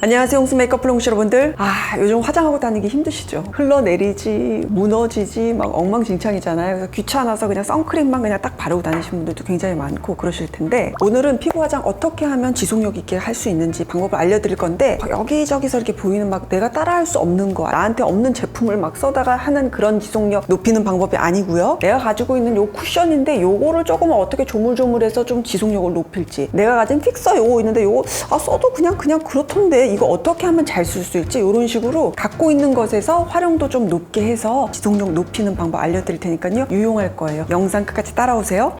안녕하세요, 홍수 메이크업 플롱 여러분들. 요즘 화장하고 다니기 힘드시죠? 흘러내리지, 무너지지, 막 엉망진창이잖아요. 그래서 귀찮아서 그냥 선크림만 그냥 딱 바르고 다니시는 분들도 굉장히 많고 그러실 텐데, 오늘은 피부 화장 어떻게 하면 지속력 있게 할 수 있는지 방법을 알려드릴 건데, 여기저기서 이렇게 보이는 막 내가 따라할 수 없는 거, 나한테 없는 제품을 막 써다가 하는 그런 지속력 높이는 방법이 아니고요. 내가 가지고 있는 요 쿠션인데 요거를 조금 어떻게 조물조물해서 좀 지속력을 높일지, 내가 가진 픽서 요거 있는데 요거 써도 그냥 그렇던데 이거 어떻게 하면 잘 쓸 수 있지? 이런 식으로 갖고 있는 것에서 활용도 좀 높게 해서 지속력 높이는 방법 알려드릴 테니까요, 유용할 거예요. 영상 끝까지 따라오세요.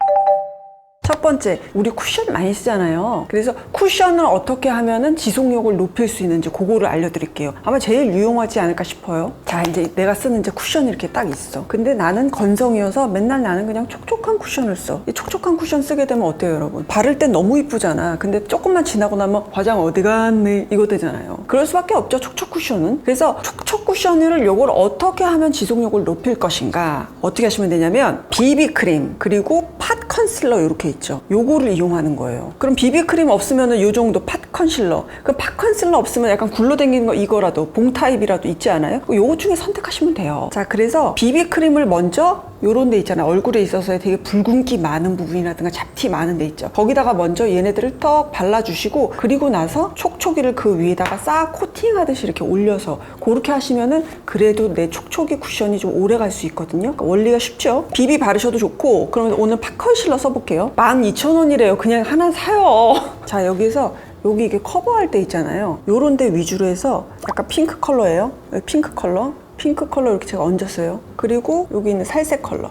첫 번째, 우리 쿠션 많이 쓰잖아요. 그래서 쿠션을 어떻게 하면은 지속력을 높일 수 있는지 그거를 알려드릴게요. 아마 제일 유용하지 않을까 싶어요. 자, 이제 내가 쓰는 이제 쿠션이 이렇게 딱 있어. 근데 나는 건성이어서 맨날 나는 그냥 촉촉한 쿠션을 써. 이 촉촉한 쿠션 쓰게 되면 어때요, 여러분? 바를 땐 너무 이쁘잖아. 근데 조금만 지나고 나면 화장 어디 갔네 이거 되잖아요. 그럴 수밖에 없죠, 촉촉 쿠션은. 그래서 촉촉 쿠션을 요걸 어떻게 하면 지속력을 높일 것인가, 어떻게 하시면 되냐면 비비크림 그리고 팟 컨실러 이렇게 있죠. 요거를 이용하는 거예요. 그럼 비비크림 없으면은 요 정도 팟 컨실러. 그럼 팟 컨실러 없으면 약간 굴러다니는 거 이거라도 봉 타입이라도 있지 않아요? 요거 중에 선택하시면 돼요. 자, 그래서 비비크림을 먼저 요런 데 있잖아요. 얼굴에 있어서 되게 붉은기 많은 부분이라든가 잡티 많은 데 있죠. 거기다가 먼저 얘네들을 떡 발라주시고, 그리고 나서 촉촉이를 그 위에다가 싹 코팅하듯이 이렇게 올려서 그렇게 하시면은 그래도 내 촉촉이 쿠션이 좀 오래 갈 수 있거든요. 그러니까 원리가 쉽죠. 비비 바르셔도 좋고. 그러면 오늘 팟 컨실러 써볼게요. 12,000원이래요. 그냥 하나 사요. 자, 여기서 여기 이게 커버할 때 있잖아요. 요런 데 위주로 해서 약간 핑크 컬러예요. 핑크 컬러 이렇게 제가 얹었어요. 그리고 여기 있는 살색 컬러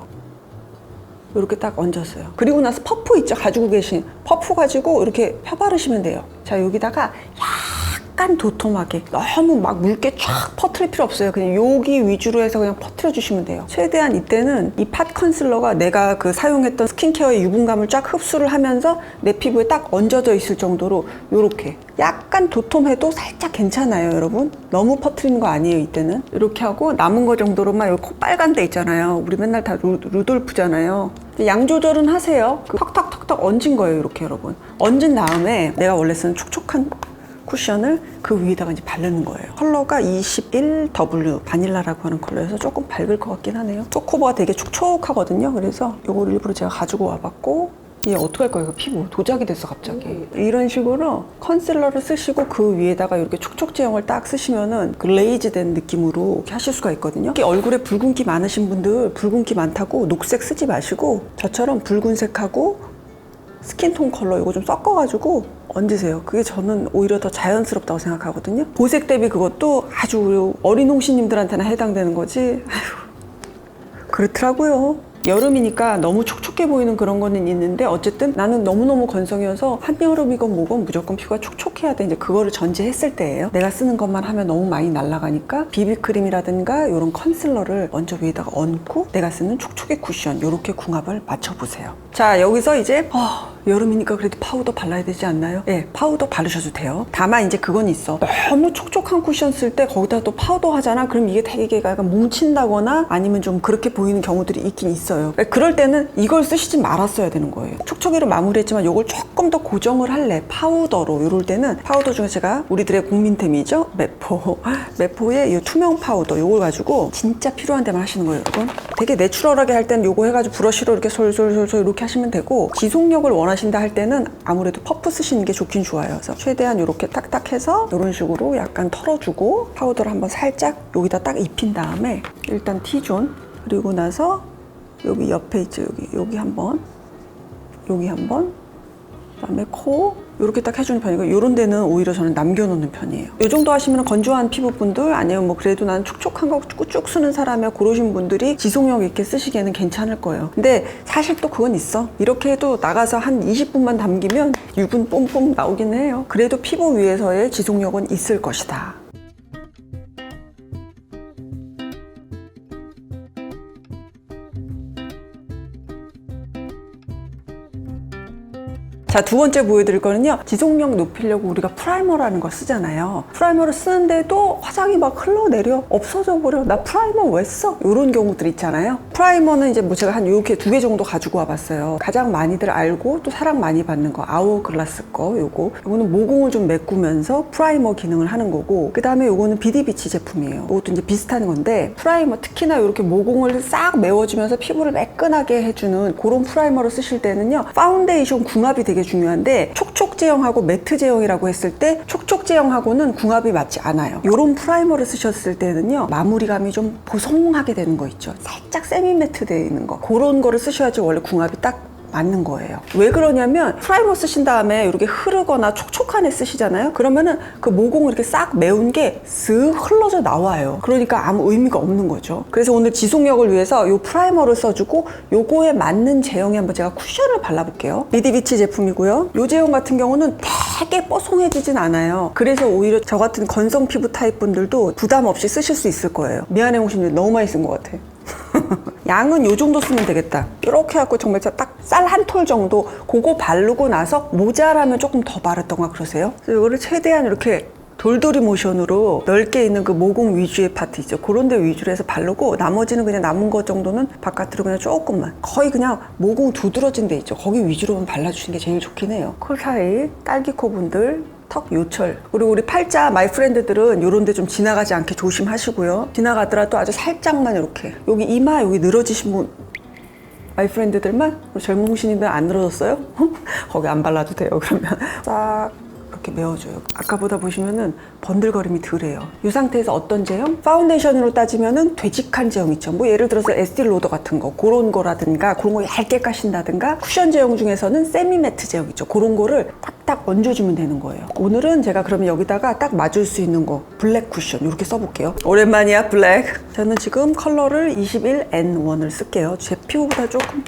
이렇게 딱 얹었어요. 그리고 나서 퍼프 있죠, 가지고 계신 퍼프 가지고 이렇게 펴바르시면 돼요. 자, 여기다가 약간 도톰하게, 너무 막 묽게 쫙 퍼뜨릴 필요 없어요. 그냥 여기 위주로 해서 그냥 퍼뜨려 주시면 돼요. 최대한 이때는 이 팟 컨실러가 내가 그 사용했던 스킨케어의 유분감을 쫙 흡수를 하면서 내 피부에 딱 얹어져 있을 정도로 요렇게 약간 도톰해도 살짝 괜찮아요, 여러분. 너무 퍼뜨리는 거 아니에요, 이때는. 이렇게 하고 남은 거 정도로만 여기 코 빨간 데 있잖아요. 우리 맨날 다 루돌프잖아요. 양 조절은 하세요. 턱턱턱턱 얹은 거예요, 이렇게 여러분. 얹은 다음에 내가 원래 쓰는 촉촉한 쿠션을 그 위에다가 이제 바르는 거예요. 컬러가 21W 바닐라라고 하는 컬러여서 조금 밝을 것 같긴 하네요. 초코버가 되게 촉촉하거든요. 그래서 요거를 일부러 제가 가지고 와봤고, 얘 어떡할 거예요? 피부 도자기 됐어 갑자기. 이런 식으로 컨실러를 쓰시고 그 위에다가 이렇게 촉촉 제형을 딱 쓰시면은 글레이즈 된 느낌으로 이렇게 하실 수가 있거든요. 얼굴에 붉은기 많으신 분들, 붉은기 많다고 녹색 쓰지 마시고 저처럼 붉은색하고 스킨톤 컬러 이거 좀 섞어가지고 얹으세요. 그게 저는 오히려 더 자연스럽다고 생각하거든요. 보색 대비 그것도 아주 어린 홍시님들한테나 해당되는 거지. 아휴, 그렇더라고요. 여름이니까 너무 촉촉해 보이는 그런 거는 있는데, 어쨌든 나는 너무너무 건성이어서 한여름이건 뭐건 무조건 피부가 촉촉해야 돼. 이제 그거를 전제했을 때예요. 내가 쓰는 것만 하면 너무 많이 날아가니까 비비크림이라든가 이런 컨실러를 먼저 위에다가 얹고 내가 쓰는 촉촉의 쿠션 이렇게 궁합을 맞춰보세요. 자, 여기서 이제 여름이니까 그래도 파우더 발라야 되지 않나요? 네, 파우더 바르셔도 돼요. 다만 이제 그건 있어. 너무 촉촉한 쿠션 쓸 때 거기다 또 파우더 하잖아. 그럼 이게 되게 약간 뭉친다거나 아니면 좀 그렇게 보이는 경우들이 있긴 있어요. 그럴 때는 이걸 쓰시지 말았어야 되는 거예요. 촉촉이로 마무리했지만 이걸 조금 더 고정을 할래, 파우더로. 이럴 때는 파우더 중에 제가 우리들의 국민템이죠, 메포의 이 투명 파우더, 이걸 가지고 진짜 필요한 데만 하시는 거예요, 여러분. 되게 내추럴하게 할 때는 이거 해가지고 브러쉬로 이렇게 솔솔솔솔 이렇게 하시면 되고, 지속력을 원하신다 할 때는 아무래도 퍼프 쓰시는 게 좋긴 좋아요. 그래서 최대한 이렇게 딱딱 해서 이런 식으로 약간 털어주고 파우더를 한번 살짝 여기다 딱 입힌 다음에 일단 T존, 그리고 나서 여기 옆에 있죠, 여기 한번, 여기 한번, 그다음에 코 이렇게 딱 해주는 편이고, 이런 데는 오히려 저는 남겨놓는 편이에요. 이 정도 하시면 건조한 피부분들, 아니면 뭐 그래도 나는 촉촉한 거 쭉 쓰는 사람이야 고르신 분들이 지속력 있게 쓰시기에는 괜찮을 거예요. 근데 사실 또 그건 있어. 이렇게 해도 나가서 한 20분만 담기면 유분 뿜뿜 나오긴 해요. 그래도 피부 위에서의 지속력은 있을 것이다. 자, 두 번째 보여드릴 거는요, 지속력 높이려고 우리가 프라이머라는 걸 쓰잖아요. 프라이머를 쓰는데도 화장이 막 흘러내려, 없어져 버려. 나 프라이머 왜 써? 이런 경우들 있잖아요. 프라이머는 이제 뭐 제가 한 이렇게 2개 정도 가지고 와봤어요. 가장 많이들 알고 또 사랑 많이 받는 거, 아우어글라스 거. 요거는 모공을 좀 메꾸면서 프라이머 기능을 하는 거고, 그 다음에 요거는 비디비치 제품이에요. 이것도 이제 비슷한 건데, 프라이머 특히나 이렇게 모공을 싹 메워주면서 피부를 매끈하게 해주는 그런 프라이머를 쓰실 때는요, 파운데이션 궁합이 되게 중요한데, 촉촉 제형하고 매트 제형이라고 했을 때 촉촉 제형하고는 궁합이 맞지 않아요. 이런 프라이머를 쓰셨을 때는요, 마무리감이 좀 보송하게 되는 거 있죠. 살짝 세미 매트 되어 있는 거, 그런 거를 쓰셔야지 원래 궁합이 딱 맞는 거예요. 왜 그러냐면 프라이머 쓰신 다음에 이렇게 흐르거나 촉촉한 애 쓰시잖아요. 그러면은 그 모공을 이렇게 싹 메운 게 쓱 흘러져 나와요. 그러니까 아무 의미가 없는 거죠. 그래서 오늘 지속력을 위해서 이 프라이머를 써주고 요거에 맞는 제형에 한번 제가 쿠션을 발라볼게요. 비디비치 제품이고요. 이 제형 같은 경우는 되게 뽀송해지진 않아요. 그래서 오히려 저 같은 건성 피부 타입 분들도 부담 없이 쓰실 수 있을 거예요. 미안해 홍신님, 너무 많이 쓴 것 같아. 양은 요 정도 쓰면 되겠다. 이렇게 해갖고 정말 딱 쌀 한 톨 정도 그거 바르고 나서 모자라면 조금 더 바르던가 그러세요. 그래서 이거를 최대한 이렇게 돌돌이 모션으로 넓게 있는 그 모공 위주의 파트 있죠. 그런 데 위주로 해서 바르고 나머지는 그냥 남은 것 정도는 바깥으로 그냥 조금만, 거의 그냥 모공 두드러진 데 있죠. 거기 위주로만 발라주시는 게 제일 좋긴 해요. 콜 사이, 딸기코 분들, 턱 요철, 그리고 우리 팔자 마이 프렌드들은 요런 데 좀 지나가지 않게 조심하시고요. 지나가더라도 아주 살짝만 이렇게, 여기 이마 여기 늘어지신 분, 마이 프렌드들만, 젊은 홍신님들 안 늘어졌어요? 거기 안 발라도 돼요. 그러면 싹 이렇게 메워줘요. 아까보다 보시면은 번들거림이 덜해요. 이 상태에서 어떤 제형? 파운데이션으로 따지면은 되직한 제형 있죠. 뭐 예를 들어서 에스티 로더 같은 거, 그런 거라든가, 그런 거 얇게 까신다든가, 쿠션 제형 중에서는 세미 매트 제형 있죠. 그런 거를 딱딱 얹어주면 되는 거예요. 오늘은 제가 그러면 여기다가 딱 맞을 수 있는 거, 블랙 쿠션 이렇게 써볼게요. 오랜만이야, 블랙. 저는 지금 컬러를 21N1을 쓸게요. 제 피부보다 조금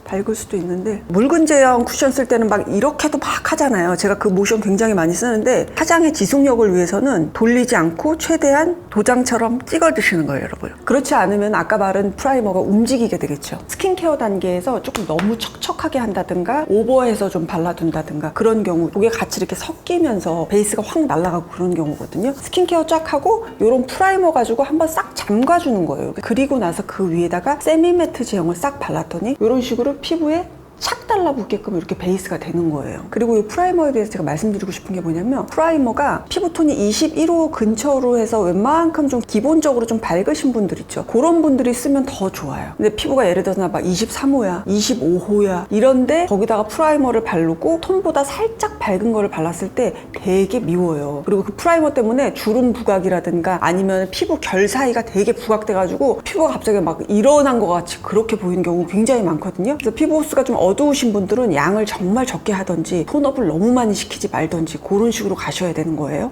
밝을 수도 있는데, 묽은 제형 쿠션 쓸 때는 막 이렇게도 막 하잖아요. 제가 그 모션 굉장히 많이 쓰는데, 화장의 지속력을 위해서는 돌리지 않고 최대한 도장처럼 찍어 드시는 거예요, 여러분. 그렇지 않으면 아까 말한 프라이머가 움직이게 되겠죠. 스킨케어 단계에서 조금 너무 척척하게 한다든가 오버해서 좀 발라둔다든가 그런 경우, 그게 같이 이렇게 섞이면서 베이스가 확 날아가고 그런 경우거든요. 스킨케어 쫙 하고 이런 프라이머 가지고 한번 싹 잠가주는 거예요. 그리고 나서 그 위에다가 세미 매트 제형을 싹 발랐더니 이런 식으로 피부에 착 달라붙게끔 이렇게 베이스가 되는 거예요. 그리고 이 프라이머에 대해서 제가 말씀드리고 싶은 게 뭐냐면, 프라이머가 피부톤이 21호 근처로 해서 웬만큼 좀 기본적으로 좀 밝으신 분들 있죠. 그런 분들이 쓰면 더 좋아요. 근데 피부가 예를 들어서 막 23호야 25호야 이런데 거기다가 프라이머를 바르고 톤보다 살짝 밝은 거를 발랐을 때 되게 미워요. 그리고 그 프라이머 때문에 주름 부각이라든가 아니면 피부 결 사이가 되게 부각돼 가지고 피부가 갑자기 막 일어난 것 같이 그렇게 보이는 경우 굉장히 많거든요. 그래서 피부 호수가 좀 어두우신 분들은 양을 정말 적게 하던지 톤업을 너무 많이 시키지 말던지 그런 식으로 가셔야 되는 거예요.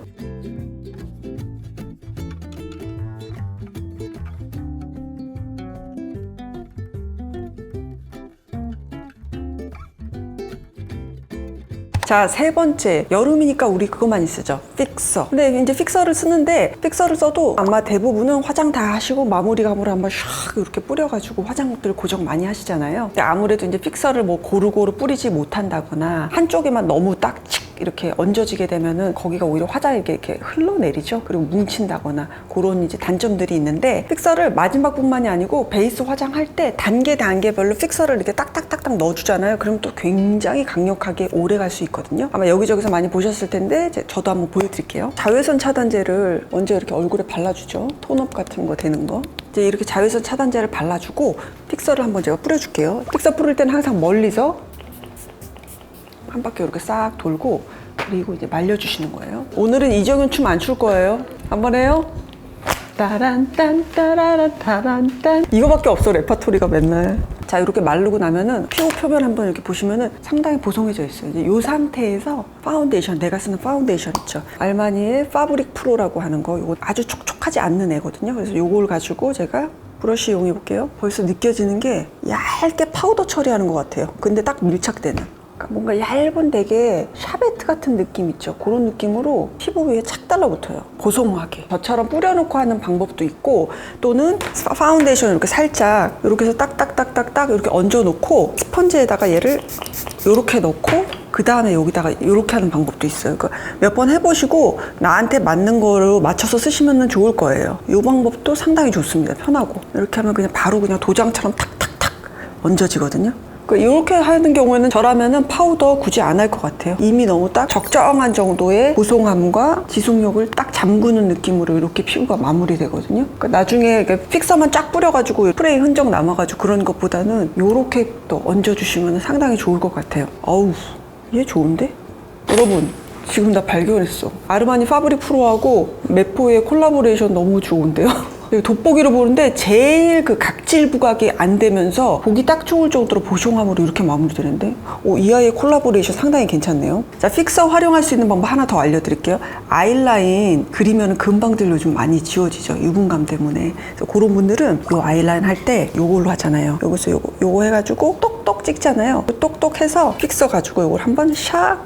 자, 세 번째, 여름이니까 우리 그거 많이 쓰죠. 픽서. 근데 이제 픽서를 쓰는데, 픽서를 써도 아마 대부분은 화장 다 하시고 마무리감으로 한번 샥 이렇게 뿌려가지고 화장들 고정 많이 하시잖아요. 근데 아무래도 이제 픽서를 뭐 고루고루 뿌리지 못한다거나 한쪽에만 너무 딱 이렇게 얹어지게 되면은 거기가 오히려 화장이 이렇게 흘러내리죠. 그리고 뭉친다거나 그런 이제 단점들이 있는데, 픽서를 마지막뿐만이 아니고 베이스 화장할 때 단계별로 픽서를 이렇게 딱딱딱딱 넣어주잖아요. 그럼 또 굉장히 강력하게 오래 갈 수 있거든요. 아마 여기저기서 많이 보셨을 텐데 저도 한번 보여드릴게요. 자외선 차단제를 먼저 이렇게 얼굴에 발라주죠. 톤업 같은 거 되는 거. 이제 이렇게 자외선 차단제를 발라주고 픽서를 한번 제가 뿌려줄게요. 픽서 뿌릴 때는 항상 멀리서 한 바퀴 이렇게 싹 돌고, 그리고 이제 말려주시는 거예요. 오늘은 이정현 춤 안 출 거예요. 한번 해요. 따란딴 따라란 따란딴, 이거밖에 없어 레파토리가 맨날. 자, 이렇게 마르고 나면은 피부 표면 한번 이렇게 보시면은 상당히 보송해져 있어요. 이제 이 상태에서 파운데이션, 내가 쓰는 파운데이션 있죠. 알마니의 파브릭 프로라고 하는 거, 이거 아주 촉촉하지 않는 애거든요. 그래서 이걸 가지고 제가 브러쉬 이용해 볼게요. 벌써 느껴지는 게 얇게 파우더 처리하는 것 같아요. 근데 딱 밀착되는. 그러니까 뭔가 얇은 되게 샤베트 같은 느낌 있죠. 그런 느낌으로 피부 위에 착 달라붙어요. 보송하게. 저처럼 뿌려놓고 하는 방법도 있고, 또는 파운데이션 이렇게 살짝 이렇게 해서 딱딱딱딱딱 이렇게 얹어놓고 스펀지에다가 얘를 이렇게 넣고 그 다음에 여기다가 이렇게 하는 방법도 있어요. 그러니까 몇 번 해보시고 나한테 맞는 거로 맞춰서 쓰시면 좋을 거예요. 이 방법도 상당히 좋습니다. 편하고. 이렇게 하면 그냥 바로 그냥 도장처럼 탁탁탁 얹어지거든요. 이렇게 하는 경우에는 저라면은 파우더 굳이 안 할 것 같아요. 이미 너무 딱 적정한 정도의 보송함과 지속력을 딱 잠그는 느낌으로 이렇게 피부가 마무리되거든요. 그러니까 나중에 픽서만 쫙 뿌려가지고 스프레이 흔적 남아가지고 그런 것보다는 이렇게 또 얹어주시면 상당히 좋을 것 같아요. 어우, 얘 좋은데? 여러분, 지금 나 발견했어. 아르마니 파브릭 프로하고 메포의 콜라보레이션 너무 좋은데요? 돋보기로 보는데 제일 그 각질 부각이 안 되면서 보기 딱 좋을 정도로 보송함으로 이렇게 마무리되는데 이 아이의 콜라보레이션 상당히 괜찮네요. 자, 픽서 활용할 수 있는 방법 하나 더 알려드릴게요. 아이라인 그리면 금방들 요즘 많이 지워지죠. 유분감 때문에. 그래서 그런 분들은 이 아이라인 할 때 요걸로 하잖아요. 여기서 요거 해가지고 똑똑 찍잖아요. 똑똑 해서 픽서 가지고 요걸 한번 샥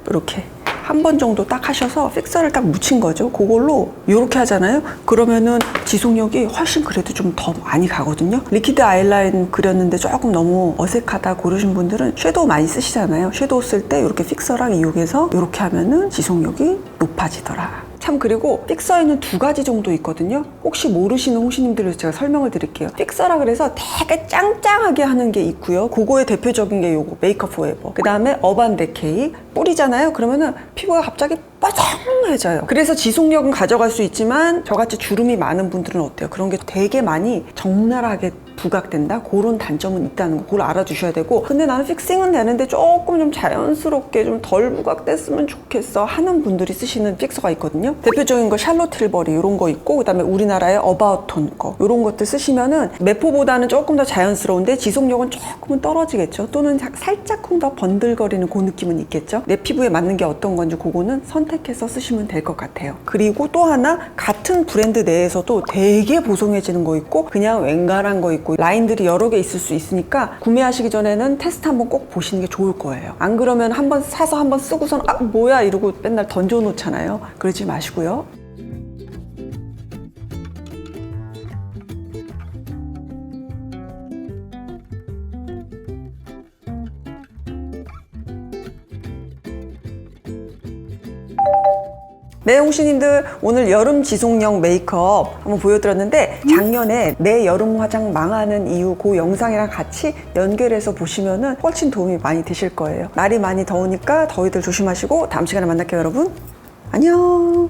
이렇게 한 번 정도 딱 하셔서 픽서를 딱 묻힌 거죠. 그걸로 이렇게 하잖아요. 그러면은 지속력이 훨씬 그래도 좀 더 많이 가거든요. 리퀴드 아이라인 그렸는데 조금 너무 어색하다 고르신 분들은 섀도우 많이 쓰시잖아요. 섀도우 쓸 때 이렇게 픽서랑 이용해서 이렇게 하면은 지속력이 높아지더라. 참, 그리고 픽서에는 두 가지 정도 있거든요. 혹시 모르시는 홍시님들을 제가 설명을 드릴게요. 픽서라 그래서 되게 짱짱하게 하는 게 있고요. 그거의 대표적인 게 요거 메이크업 포에버. 그 다음에 어반 데케이 뿌리잖아요. 그러면은 피부가 갑자기 뽀송해져요. 그래서 지속력은 가져갈 수 있지만 저같이 주름이 많은 분들은 어때요? 그런 게 되게 많이 적나라하게 부각된다? 그런 단점은 있다는 거, 그걸 알아주셔야 되고. 근데 나는 픽싱은 되는데 조금 좀 자연스럽게 좀 덜 부각됐으면 좋겠어 하는 분들이 쓰시는 픽서가 있거든요. 대표적인 거 샬롯 틸버리 이런 거 있고, 그 다음에 우리나라의 어바웃 톤 거 이런 것들 쓰시면은 메포보다는 조금 더 자연스러운데 지속력은 조금은 떨어지겠죠. 또는 살짝쿵 더 번들거리는 그 느낌은 있겠죠. 내 피부에 맞는 게 어떤 건지 그거는 선택해서 쓰시면 될 것 같아요. 그리고 또 하나, 같은 브랜드 내에서도 되게 보송해지는 거 있고 그냥 웬간한 거 있고 라인들이 여러 개 있을 수 있으니까 구매하시기 전에는 테스트 한번 꼭 보시는 게 좋을 거예요. 안 그러면 한번 사서 한번 쓰고선 아 뭐야 이러고 맨날 던져 놓잖아요. 그러지 마시고요. 네, 홍시님들, 오늘 여름 지속력 메이크업 한번 보여드렸는데 작년에 내 여름 화장 망하는 이유 그 영상이랑 같이 연결해서 보시면은 훨씬 도움이 많이 되실 거예요. 날이 많이 더우니까 더위들 조심하시고 다음 시간에 만날게요, 여러분. 안녕.